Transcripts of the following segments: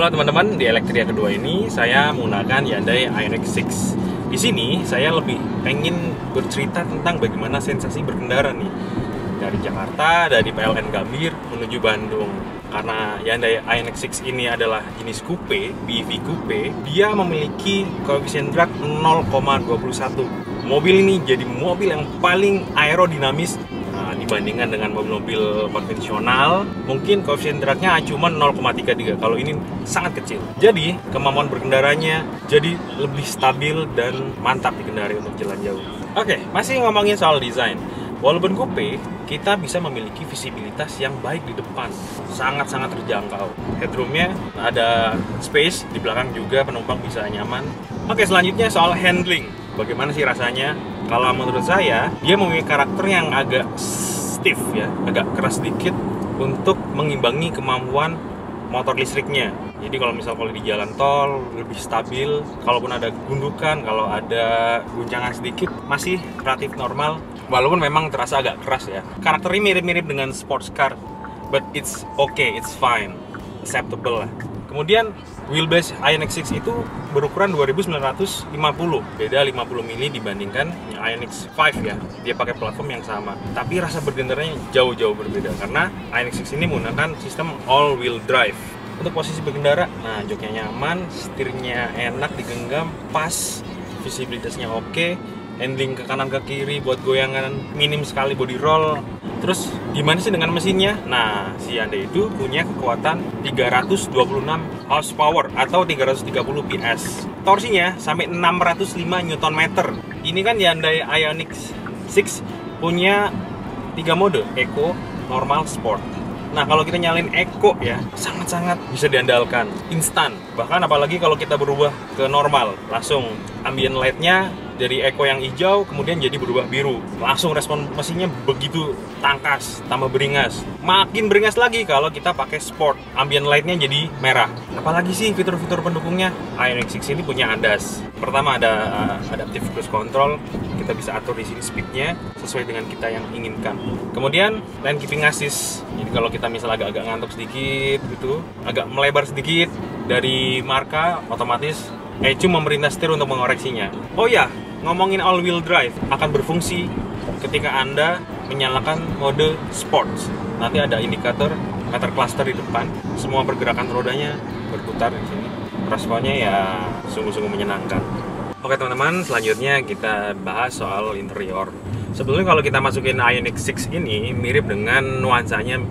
Halo teman-teman, di Elektria kedua ini saya menggunakan Hyundai Ioniq 6. Di sini saya lebih pengen bercerita tentang bagaimana sensasi berkendara nih dari Jakarta, dari PLN Gambir menuju Bandung. Karena Hyundai Ioniq 6 ini adalah jenis coupe, BEV coupe, dia memiliki koefisien drag 0,21. Mobil ini jadi mobil yang paling aerodinamis dibandingkan dengan mobil-mobil konvensional. Mungkin koefisien dragnya cuma 0,33, kalau ini sangat kecil. Jadi kemampuan berkendaranya jadi lebih stabil dan mantap dikendari untuk jalan jauh. Oke, masih ngomongin soal desain. Walaupun coupe, kita bisa memiliki visibilitas yang baik di depan, sangat-sangat terjangkau. Headroomnya ada space, di belakang juga penumpang bisa nyaman. Oke, selanjutnya soal handling. Bagaimana sih rasanya? Kalau menurut saya, dia memiliki karakter yang agak stiff ya, agak keras sedikit untuk mengimbangi kemampuan motor listriknya. Jadi kalau di jalan tol lebih stabil, kalaupun ada gundukan, kalau ada guncangan sedikit masih relatif normal, walaupun memang terasa agak keras ya. Karakternya mirip-mirip dengan sports car, but it's okay, it's fine, acceptable lah. Kemudian wheelbase Ioniq 6 itu berukuran 2950, beda 50 mili dibandingkan Ioniq 5 ya. Dia pakai platform yang sama, tapi rasa bergendaranya jauh-jauh berbeda karena Ioniq 6 ini menggunakan sistem all wheel drive. Untuk posisi berkendara, nah joknya nyaman, setirnya enak digenggam, pas, visibilitasnya oke, handling ke kanan ke kiri buat goyangan minim sekali, body roll. Terus gimana sih dengan mesinnya? Nah, si Hyundai itu punya kekuatan 326 horsepower atau 330 PS. Torsinya sampai 605 Nm. Ini kan Hyundai Ioniq 6 punya 3 mode, Eco, Normal, Sport. Nah, kalau kita nyalin Eco ya, sangat-sangat bisa diandalkan, instan. Bahkan apalagi kalau kita berubah ke normal, langsung ambient light-nya dari Eco yang hijau kemudian jadi berubah biru. Langsung respon mesinnya begitu tangkas, tambah beringas. Makin beringas lagi kalau kita pakai Sport, ambient light-nya jadi merah. Apalagi sih fitur-fitur pendukungnya? Ioniq 6 ini punya ADAS. Pertama ada adaptive cruise control, kita bisa atur di sini speednya sesuai dengan kita yang inginkan. Kemudian lane keeping assist. Jadi kalau kita misalnya agak ngantuk sedikit gitu, agak melebar sedikit dari marka, otomatis ECU memerintah setir untuk mengoreksinya. Oh ya, ngomongin all wheel drive akan berfungsi ketika Anda menyalakan mode Sports. Nanti ada indikator meter cluster di depan, semua pergerakan rodanya berputar di sini. Responnya ya sungguh-sungguh menyenangkan. Oke teman-teman, selanjutnya kita bahas soal interior. Sebetulnya kalau kita masukin Ioniq 6 ini mirip dengan nuansanya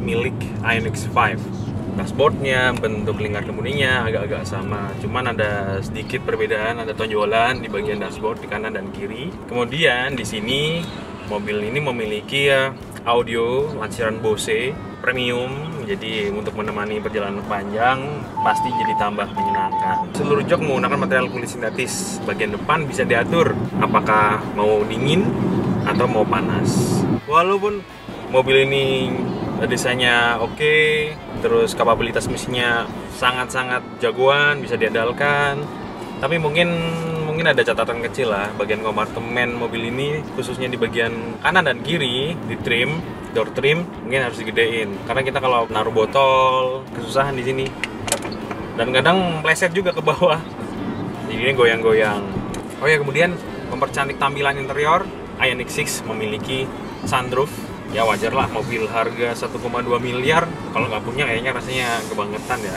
milik Ioniq 5. Dashboardnya, bentuk lingkar kemudinya agak-agak sama, cuman ada sedikit perbedaan, ada tonjolan di bagian dashboard di kanan dan kiri. Kemudian di sini mobil ini memiliki audio lansiran Bose premium, jadi untuk menemani perjalanan panjang pasti jadi tambah menyenangkan. Seluruh jok menggunakan material kulit sintetis. Bagian depan bisa diatur apakah mau dingin atau mau panas. Walaupun mobil ini desainnya oke, terus kapabilitas mesinnya sangat-sangat jagoan, bisa diandalkan. Tapi mungkin ada catatan kecil lah, bagian kompartemen mobil ini khususnya di bagian kanan dan kiri di trim, door trim mungkin harus digedein. Karena kita kalau naruh botol kesusahan di sini. Dan kadang meleset juga ke bawah. Jadinya goyang-goyang. Oh ya, kemudian mempercantik tampilan interior, Ioniq 6 memiliki sunroof. Ya wajar lah, mobil harga 1,2 miliar kalau nggak punya kayaknya rasanya kebangetan ya.